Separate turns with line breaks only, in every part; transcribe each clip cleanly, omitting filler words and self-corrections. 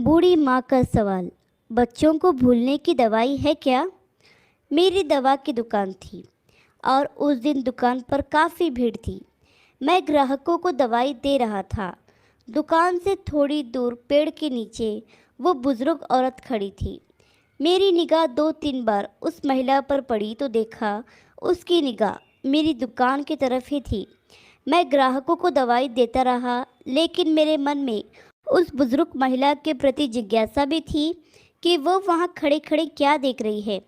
बूढ़ी माँ का सवाल। बच्चों को भूलने की दवाई है क्या? मेरी दवा की दुकान थी और उस दिन दुकान पर काफ़ी भीड़ थी। मैं ग्राहकों को दवाई दे रहा था। दुकान से थोड़ी दूर पेड़ के नीचे वो बुज़ुर्ग औरत खड़ी थी। मेरी निगाह दो तीन बार उस महिला पर पड़ी तो देखा उसकी निगाह मेरी दुकान की तरफ ही थी। मैं ग्राहकों को दवाई देता रहा, लेकिन मेरे मन में उस बुजुर्ग महिला के प्रति जिज्ञासा भी थी कि वो वहाँ खड़े खड़े क्या देख रही है।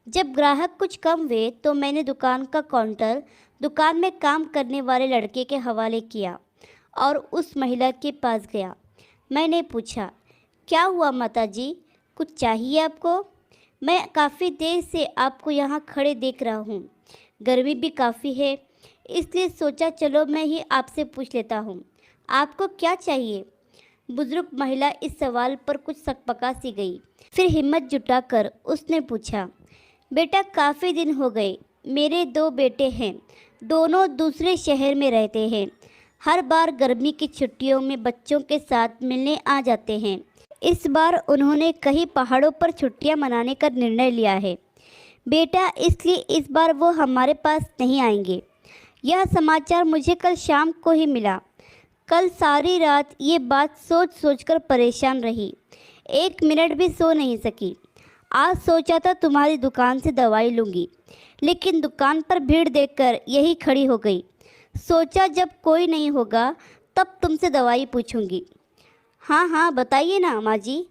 जब ग्राहक कुछ कम हुए तो मैंने दुकान का काउंटर दुकान में काम करने वाले लड़के के हवाले किया और उस महिला के पास गया। मैंने पूछा, क्या हुआ माता जी, कुछ चाहिए आपको? मैं काफ़ी देर से आपको यहाँ खड़े देख रहा हूँ। गर्मी भी काफ़ी है, इसलिए सोचा चलो मैं ही आपसे पूछ लेता हूँ, आपको क्या चाहिए? बुजुर्ग महिला इस सवाल पर कुछ सकपका सी गई। फिर हिम्मत जुटाकर उसने पूछा, बेटा काफ़ी दिन हो गए, मेरे दो बेटे हैं, दोनों दूसरे शहर में रहते हैं। हर बार गर्मी की छुट्टियों में बच्चों के साथ मिलने आ जाते हैं। इस बार उन्होंने कहीं पहाड़ों पर छुट्टियां मनाने का निर्णय लिया है बेटा, इसलिए इस बार वो हमारे पास नहीं आएंगे। यह समाचार मुझे कल शाम को ही मिला। कल सारी रात ये बात सोच सोचकर परेशान रही, एक मिनट भी सो नहीं सकी। आज सोचा था तुम्हारी दुकान से दवाई लूँगी, लेकिन दुकान पर भीड़ देखकर यही खड़ी हो गई। सोचा जब कोई नहीं होगा तब तुमसे दवाई पूछूंगी। हाँ हाँ बताइए ना माँ जी,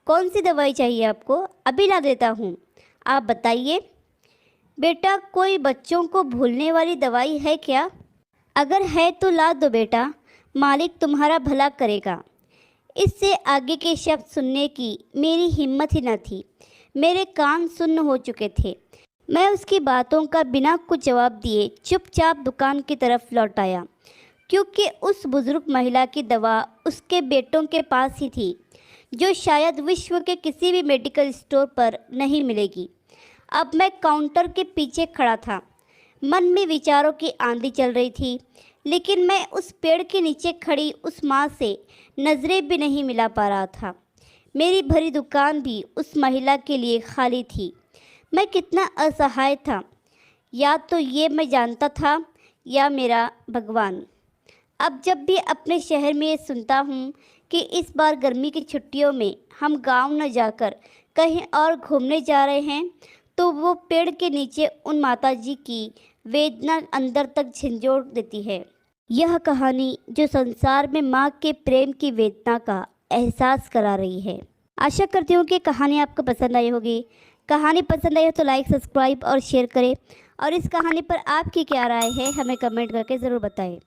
कौन सी दवाई चाहिए आपको? अभी ला देता हूँ, आप बताइए। बेटा कोई बच्चों को भूलने वाली दवाई है क्या? अगर है तो ला दो बेटा, मालिक तुम्हारा भला करेगा। इससे आगे के शब्द सुनने की मेरी हिम्मत ही न थी। मेरे कान सुन्न हो चुके थे। मैं उसकी बातों का बिना कुछ जवाब दिए चुपचाप दुकान की तरफ लौट आया, क्योंकि उस बुजुर्ग महिला की दवा उसके बेटों के पास ही थी, जो शायद विश्व के किसी भी मेडिकल स्टोर पर नहीं मिलेगी। अब मैं काउंटर के पीछे खड़ा था। मन में विचारों की आंधी चल रही थी, लेकिन मैं उस पेड़ के नीचे खड़ी उस माँ से नज़रें भी नहीं मिला पा रहा था। मेरी भरी दुकान भी उस महिला के लिए खाली थी। मैं कितना असहाय था, या तो ये मैं जानता था या मेरा भगवान। अब जब भी अपने शहर में ये सुनता हूँ कि इस बार गर्मी की छुट्टियों में हम गांव न जाकर कहीं और घूमने जा रहे हैं, तो वो पेड़ के नीचे उन माताजी की वेदना अंदर तक झंझोड़ देती है। यह कहानी जो संसार में माँ के प्रेम की वेदना का एहसास करा रही है। आशा करती हूँ कि कहानी आपको पसंद आई होगी। कहानी पसंद आई हो तो लाइक, सब्सक्राइब और शेयर करें, और इस कहानी पर आपकी क्या राय है हमें कमेंट करके ज़रूर बताएं।